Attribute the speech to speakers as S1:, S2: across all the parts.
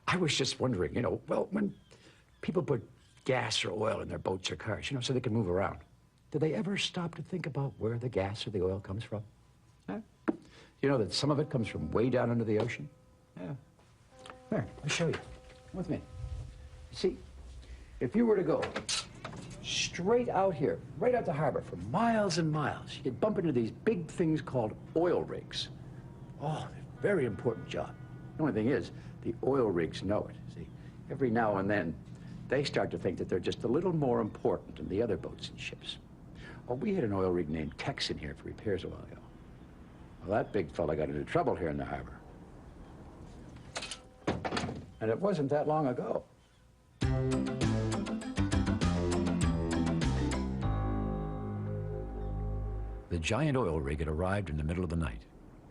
S1: I was just wondering, well, when people put gas or oil in their boats or cars, so they can move around, do they ever stop to think about where the gas or the oil comes from? Huh? You know that some of it comes from way down under the ocean? Yeah. There, I'll show you. Come with me. See, if you were to go straight out here, right out the harbor for miles and miles, you'd bump into these big things called oil rigs. Oh, they're a very important job. The only thing is, the oil rigs know it. See, every now and then, they start to think that they're just a little more important than the other boats and ships. Oh, we had an oil rig named Tex in here for repairs a while ago. Well, that big fella got into trouble here in the harbor. And it wasn't that long ago. The giant oil rig had arrived in the middle of the night,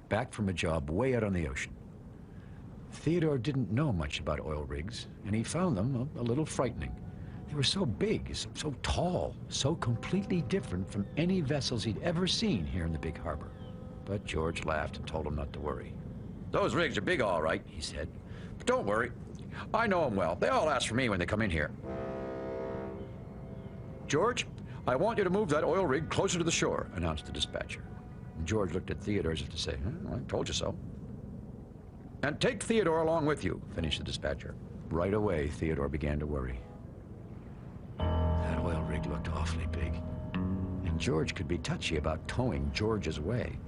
S1: back from a job way out on the ocean. Theodore didn't know much about oil rigs, and he found them a little frightening. They were so big, so tall, so completely different from any vessels he'd ever seen here in the big harbor. But George laughed and told him not to worry.
S2: Those rigs are big, all right, he said. But don't worry. I know them well. They all ask for me when they come in here. George, I want you to move that oil rig closer to the shore, announced the dispatcher.
S1: And George looked at Theodore as if to say, I told you so.
S2: And take Theodore along with you, finished the dispatcher.
S1: Right away, Theodore began to worry. That oil rig looked awfully big. And George could be touchy about towing George's way.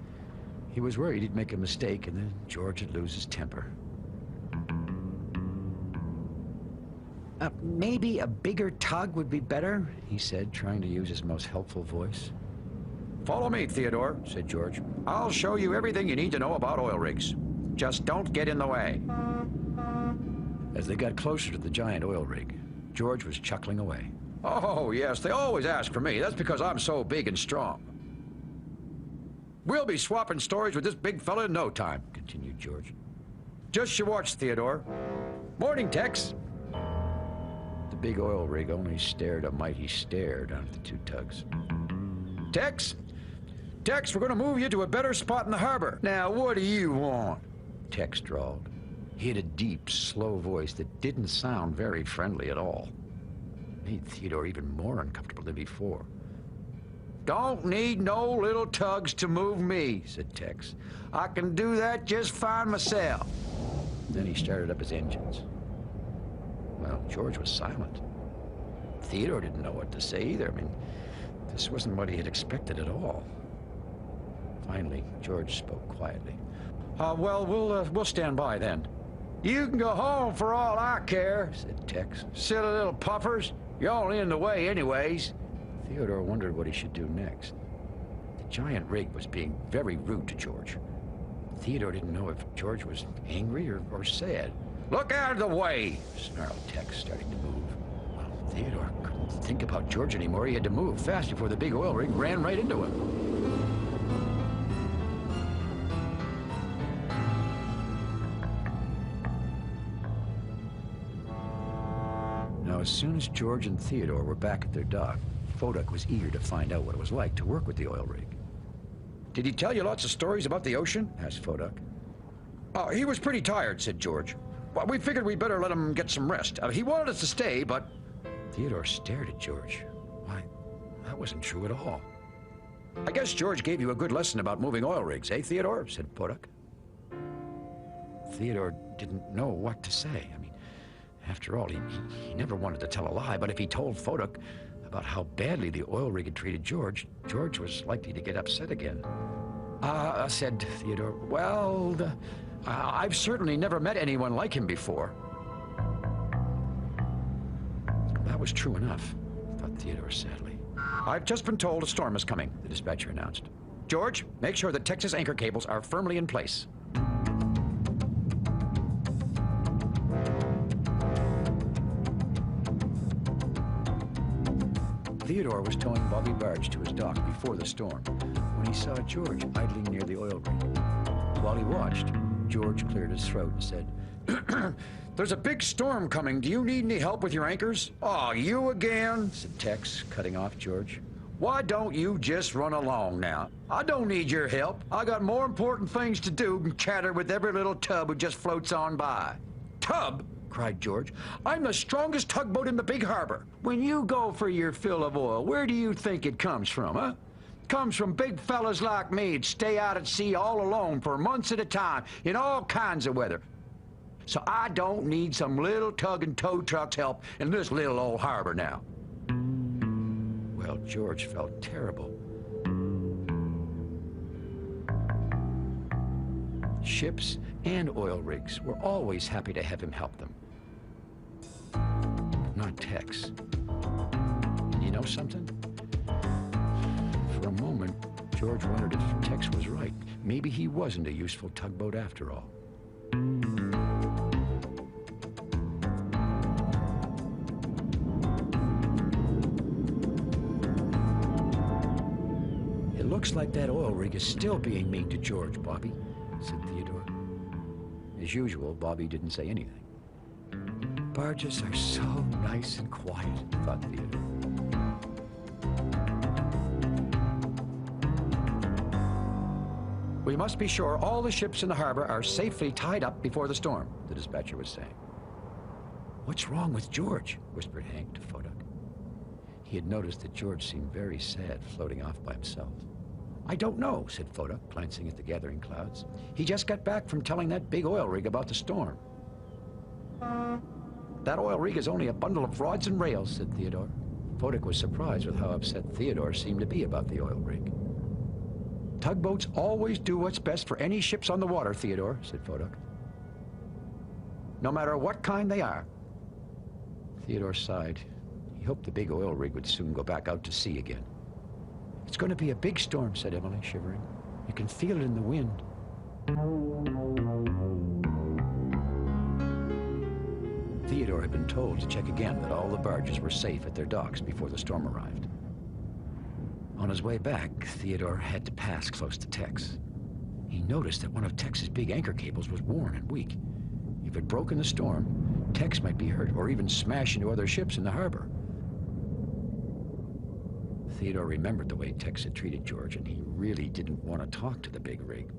S1: He was worried he'd make a mistake and then George would lose his temper. Maybe a bigger tug would be better, he said, trying to use his most helpful voice.
S2: Follow me, Theodore, said George. I'll show you everything you need to know about oil rigs. Just don't get in the way.
S1: As they got closer to the giant oil rig, George was chuckling away.
S2: Oh, yes, they always ask for me. That's because I'm so big and strong. We'll be swapping stories with this big fella in no time, continued George. Just you watch, Theodore. Morning, Tex.
S1: The big oil rig only stared a mighty stare down at the two tugs.
S2: Tex, we're going to move you to a better spot in the harbor. Now, what do you want?
S1: Tex drawled. He had a deep, slow voice that didn't sound very friendly at all. It made Theodore even more uncomfortable than before.
S2: Don't need no little tugs to move me, said Tex. I can do that just fine myself.
S1: Then he started up his engines. Well, George was silent. Theodore didn't know what to say either. I mean, this wasn't what he had expected at all. Finally, George spoke quietly.
S2: Well, we'll stand by then. You can go home for all I care, said Tex. Silly little puffers. You're only in the way anyways.
S1: Theodore wondered what he should do next. The giant rig was being very rude to George. Theodore didn't know if George was angry or sad.
S2: Look out of the way,
S1: snarled Tex, starting to move. Well, Theodore couldn't think about George anymore. He had to move fast before the big oil rig ran right into him. Now, as soon as George and Theodore were back at their dock, Theodore was eager to find out what it was like to work with the oil rig.
S2: Did he tell you lots of stories about the ocean?
S1: Asked Theodore.
S2: He was pretty tired, said George. Well, we figured we'd better let him get some rest. He wanted us to stay, but...
S1: Theodore stared at George. Why, that wasn't true at all.
S2: I guess George gave you a good lesson about moving oil rigs, eh, Theodore? Said Theodore.
S1: Theodore didn't know what to say. I mean, after all, he never wanted to tell a lie, but if he told Theodore about how badly the oil rig had treated George, George was likely to get upset again.
S2: Said Theodore, well, I've certainly never met anyone like him before.
S1: That was true enough, thought Theodore sadly.
S2: I've just been told a storm is coming, the dispatcher announced. George, make sure the Texas anchor cables are firmly in place.
S1: Theodore was towing Bobby Barge to his dock before the storm when he saw George idling near the oil rig. While he watched, George cleared his throat and said,
S2: There's a big storm coming. Do you need any help with your anchors? Oh, you again? Said Tex, cutting off George. Why don't you just run along now? I don't need your help. I got more important things to do than chatter with every little tub who just floats on by. Tub? cried George. I'm the strongest tugboat in the big harbor.
S1: When you go for your fill of oil, where do you think it comes from, huh? Comes from big fellas like me that stay out at sea all alone for months at a time in all kinds of weather. So I don't need some little tug and tow truck's help in this little old harbor now. Well, George felt terrible. Ships and oil rigs were always happy to have him help them. But not Tex. And you know something? For a moment, George wondered if Tex was right. Maybe he wasn't a useful tugboat after all. It looks like that oil rig is still being mean to George, Bobby, said Theodore. As usual, Bobby didn't say anything. Barges are so nice and quiet, thought Theodore. We must be sure all the ships in the harbor are safely tied up before the storm, the dispatcher was saying. What's wrong with George? Whispered Hank to Fodak. He had noticed that George seemed very sad, floating off by himself. I don't know, said Fodak, glancing at the gathering clouds. He just got back from telling that big oil rig about the storm. That oil rig is only a bundle of rods and rails, said Theodore. Fodak was surprised with how upset Theodore seemed to be about the oil rig. Tugboats always do what's best for any ships on the water, Theodore, said Fodak. No matter what kind they are. Theodore sighed. He hoped the big oil rig would soon go back out to sea again. It's going to be a big storm, said Emily, shivering. You can feel it in the wind. Theodore had been told to check again that all the barges were safe at their docks before the storm arrived. On his way back, Theodore had to pass close to Tex. He noticed that one of Tex's big anchor cables was worn and weak. If it broke in the storm, Tex might be hurt or even smash into other ships in the harbor. Theodore remembered the way Tex had treated George, and he really didn't want to talk to the big rig.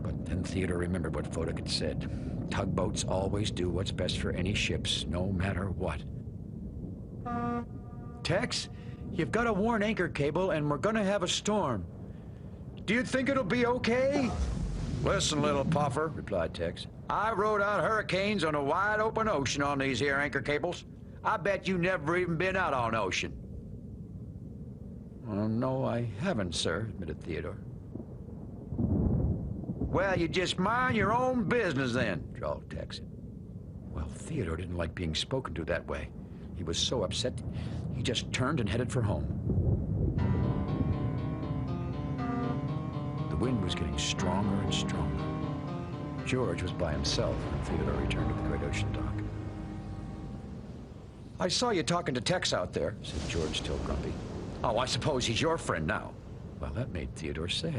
S1: But then Theodore remembered what Fodak had said. Tugboats always do what's best for any ships, no matter what. Tex, you've got a worn anchor cable, and we're gonna have a storm. Do you think it'll be okay?
S2: Listen, little puffer, replied Tex. I rode out hurricanes on a wide open ocean on these here anchor cables. I bet you never even been out on ocean.
S1: No, I haven't, sir, admitted Theodore.
S2: Well, you just mind your own business then, drawled Tex.
S1: Well, Theodore didn't like being spoken to that way. He was so upset, he just turned and headed for home. The wind was getting stronger and stronger. George was by himself when Theodore returned to the Great Ocean dock.
S2: I saw you talking to Tex out there, said George, still grumpy. Oh, I suppose he's your friend now.
S1: Well, that made Theodore sad.